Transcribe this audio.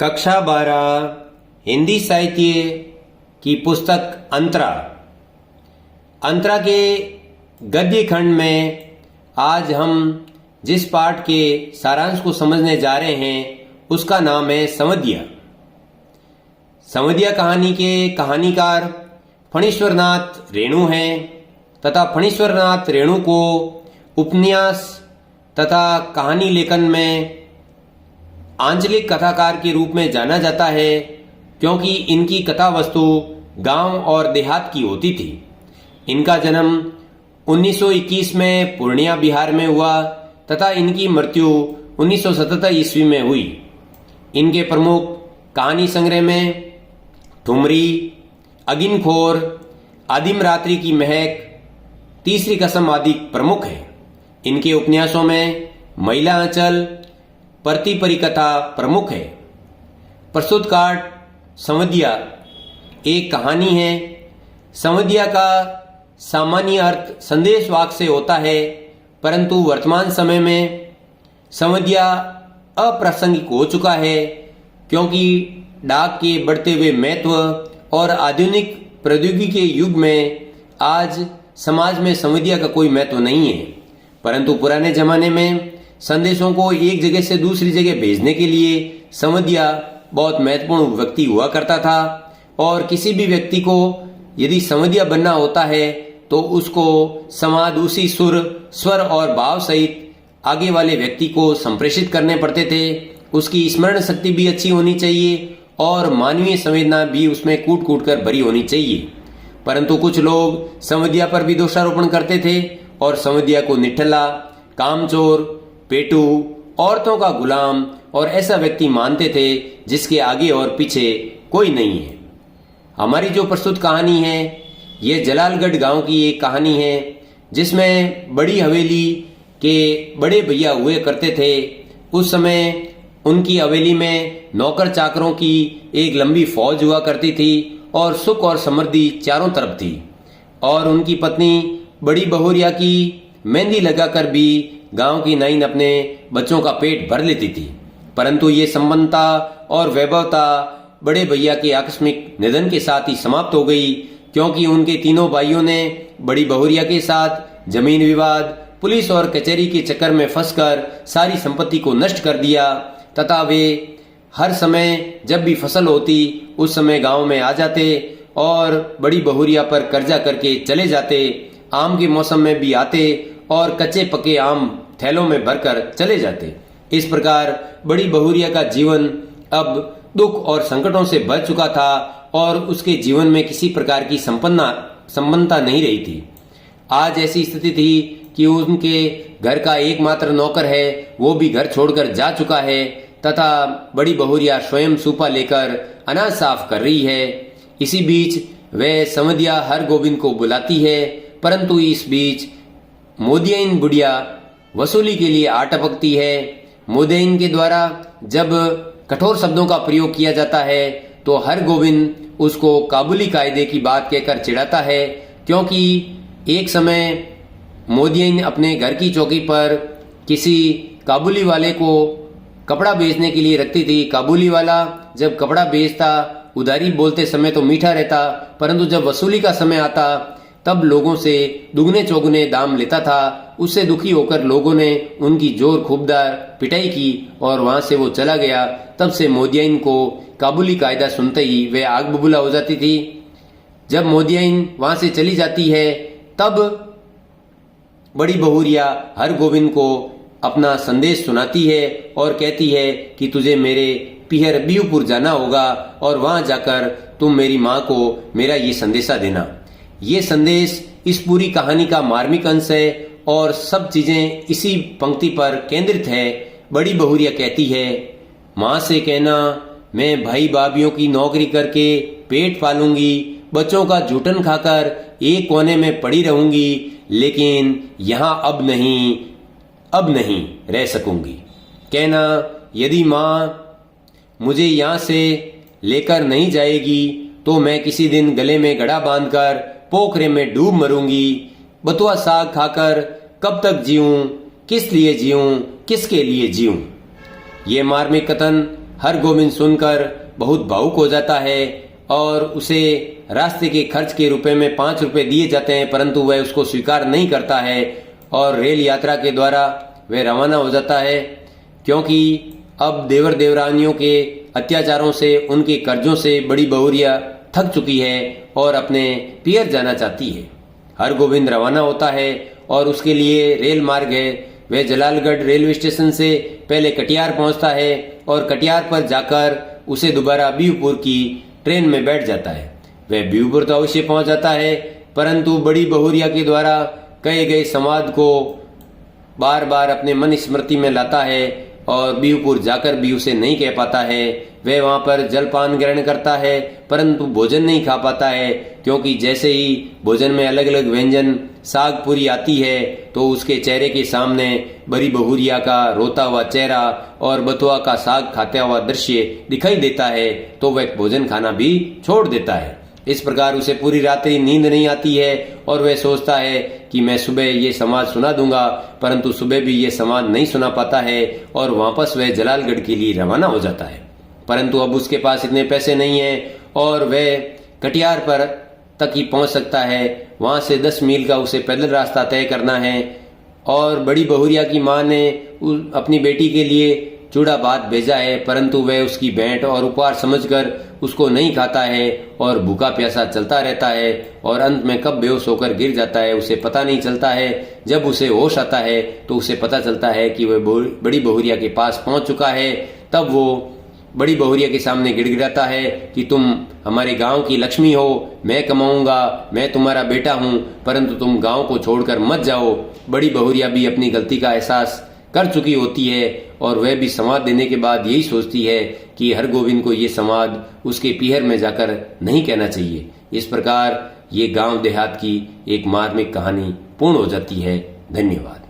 कक्षा 12 हिंदी साहित्य की पुस्तक अंतरा। अंतरा के गद्य खंड में आज हम जिस पाठ के सारांश को समझने जा रहे हैं उसका नाम है संवदिया। संवदिया कहानी के कहानीकार फणीश्वरनाथ रेणु हैं तथा फणीश्वरनाथ रेणु को उपन्यास तथा कहानी लेखन में आंचलिक कथाकार के रूप में जाना जाता है, क्योंकि इनकी कथा वस्तु गांव और देहात की होती थी। इनका जन्म 1921 में पूर्णिया बिहार में हुआ तथा इनकी मृत्यु 1977 ईस्वी में हुई। इनके प्रमुख कहानी संग्रह में ठुमरी, अगिनखोर, आदिम रात्रि की महक, तीसरी कसम आदि प्रमुख है। इनके उपन्यासों में महिला आंचल, परती परिकथा प्रमुख है। प्रस्तुत काट संवदिया एक कहानी है। संवदिया का सामान्य अर्थ संदेश वाक्य से होता है, परंतु वर्तमान समय में संवदिया अप्रासंगिक हो चुका है, क्योंकि डाक के बढ़ते हुए महत्व और आधुनिक प्रौद्योगिकी के युग में आज समाज में संवदिया का कोई महत्व नहीं है। परंतु पुराने जमाने में संदेशों को एक जगह से दूसरी जगह भेजने के लिए संवदिया बहुत महत्वपूर्ण व्यक्ति हुआ करता था, और किसी भी व्यक्ति को यदि संवदिया बनना होता है तो उसको समाज उसी स्वर और भाव सहित आगे वाले व्यक्ति को संप्रेषित करने पड़ते थे। उसकी स्मरण शक्ति भी अच्छी होनी चाहिए और मानवीय संवेदना भी उसमें कूट कूट कर भरी होनी चाहिए। परंतु कुछ लोग संवदिया पर भी दोषारोपण करते थे और संवदिया को निठल्ला, कामचोर, पेटू, औरतों का गुलाम और ऐसा व्यक्ति मानते थे जिसके आगे और पीछे कोई नहीं है। हमारी जो प्रस्तुत कहानी है ये जलालगढ़ गांव की एक कहानी है, जिसमें बड़ी हवेली के बड़े भैया हुए करते थे। उस समय उनकी हवेली में नौकर चाकरों की एक लंबी फौज हुआ करती थी और सुख और समृद्धि चारों तरफ थी। और उनकी पत्नी बड़ी बहुरिया की मेहंदी लगाकर भी गांव की नाइन अपने बच्चों का पेट भर लेती थी। परंतु ये संपन्नता और वैभवता बड़े भैया के आकस्मिक निधन के साथ ही समाप्त हो गई, क्योंकि उनके तीनों भाइयों ने बड़ी बहुरिया के साथ जमीन विवाद, पुलिस और कचहरी के चक्कर में फंसकर सारी संपत्ति को नष्ट कर दिया तथा वे हर समय जब भी फसल होती उस समय गांव में आ जाते और बड़ी बहुरिया पर कर्जा करके चले जाते। आम के मौसम में भी आते और कच्चे पके आम थैलों में भरकर चले जाते। इस प्रकार बड़ी बहुरिया का जीवन अब दुख और संकटों से भर चुका था और उसके जीवन में किसी प्रकार की संपन्नता नहीं रही थी। आज ऐसी स्थिति थी कि उनके घर का एकमात्र नौकर है, वो भी घर छोड़कर जा चुका है तथा बड़ी बहुरिया स्वयं सूपा लेकर अनाज साफ कर रही है। इसी बीच वह संवदिया हर गोविंद को बुलाती है, परंतु इस बीच मोदियन बुढ़िया वसूली के लिए आ टपकती है। मोदियन के द्वारा जब कठोर शब्दों का प्रयोग किया जाता है तो हर गोविंद उसको काबुली कायदे की बात कहकर चिढ़ाता है, क्योंकि एक समय मोदियन अपने घर की चौकी पर किसी काबुली वाले को कपड़ा बेचने के लिए रखती थी। काबुली वाला जब कपड़ा बेचता उधारी बोलते समय तो मीठा रहता, परंतु जब वसूली का समय आता तब लोगों से दुगने चौगुने दाम लेता था। उससे दुखी होकर लोगों ने उनकी जोर खूबदार पिटाई की और वहां से वो चला गया। तब से मोदियन को काबुली कायदा सुनते ही वह आग बबूला हो जाती थी। जब मोदियन वहां से चली जाती है तब बड़ी बहुरिया हर गोविंद को अपना संदेश सुनाती है और कहती है कि तुझे मेरे पिहर बीऊपुर जाना होगा और वहां जाकर तुम मेरी माँ को मेरा ये संदेशा देना। ये संदेश इस पूरी कहानी का मार्मिक अंश है और सब चीजें इसी पंक्ति पर केंद्रित है। बड़ी बहुरिया कहती है, माँ से कहना मैं भाई भाभियों की नौकरी करके पेट पालूंगी, बच्चों का जूठन खाकर एक कोने में पड़ी रहूंगी, लेकिन यहाँ अब नहीं रह सकूंगी। कहना यदि माँ मुझे यहाँ से लेकर नहीं जाएगी तो मैं किसी दिन गले में गड़ा बांधकर पोखरे में डूब मरूंगी। बथुआ साग खाकर कब तक जीऊं, किस लिए जीऊं, किसके लिए जीऊं। ये मार्मिक कथन हरगोविंद सुनकर बहुत भावुक हो जाता है और उसे रास्ते के खर्च के रुपए में 5 रुपए दिए जाते हैं, परंतु वह उसको स्वीकार नहीं करता है और रेल यात्रा के द्वारा वह रवाना हो जाता है, क्योंकि अब देवर देवरानियों के अत्याचारों से, उनके कर्जों से बड़ी बहुरिया थक चुकी है और अपने पियर जाना चाहती है। हरगोविंद रवाना होता है और उसके लिए रेल मार्ग है। वह जलालगढ़ रेलवे स्टेशन से पहले कटियार पहुंचता है और कटियार पर जाकर उसे दोबारा बीहपुर की ट्रेन में बैठ जाता है। वह बीहपुर तो अवश्य पहुंच जाता है, परंतु बड़ी बहुरिया के द्वारा कहे गए संवाद को बार बार अपने मन स्मृति में लाता है और बीहपुर जाकर भी उसे नहीं कह पाता है। वह वहां पर जलपान ग्रहण करता है, परंतु भोजन नहीं खा पाता है, क्योंकि जैसे ही भोजन में अलग अलग व्यंजन साग पूरी आती है तो उसके चेहरे के सामने बड़ी बहुरिया का रोता हुआ चेहरा और बथुआ का साग खाता हुआ दृश्य दिखाई देता है, तो वह भोजन खाना भी छोड़ देता है। इस प्रकार उसे पूरी रात्रि नींद नहीं आती है और वह सोचता है कि मैं सुबह ये समाज सुना दूंगा, परंतु सुबह भी ये समाज नहीं सुना पाता है और वापस वह जलालगढ़ के लिए रवाना हो जाता है। परंतु अब उसके पास इतने पैसे नहीं है और वह कटियार पर तक ही पहुंच सकता है। वहां से 10 मील का उसे पैदल रास्ता तय करना है और बड़ी बहुरिया की माँ ने अपनी बेटी के लिए चूड़ा भात भेजा है, परंतु वह उसकी भेंट और उपहार समझकर उसको नहीं खाता है और भूखा प्यासा चलता रहता है और अंत में कब बेहोश होकर गिर जाता है उसे पता नहीं चलता है। जब उसे होश आता है तो उसे पता चलता है कि वह बड़ी बहुरिया के पास पहुंच चुका है। तब वो बड़ी बहुरिया के सामने गिड़गिड़ाता है कि तुम हमारे गांव की लक्ष्मी हो, मैं कमाऊंगा, मैं तुम्हारा बेटा हूं, परंतु तुम गांव को छोड़कर मत जाओ। बड़ी बहुरिया भी अपनी गलती का एहसास कर चुकी होती है और वह भी संवाद देने के बाद यही सोचती है कि हरगोविंद को ये संवाद उसके पीहर में जाकर नहीं कहना चाहिए। इस प्रकार ये गांव देहात की एक मार्मिक कहानी पूर्ण हो जाती है। धन्यवाद।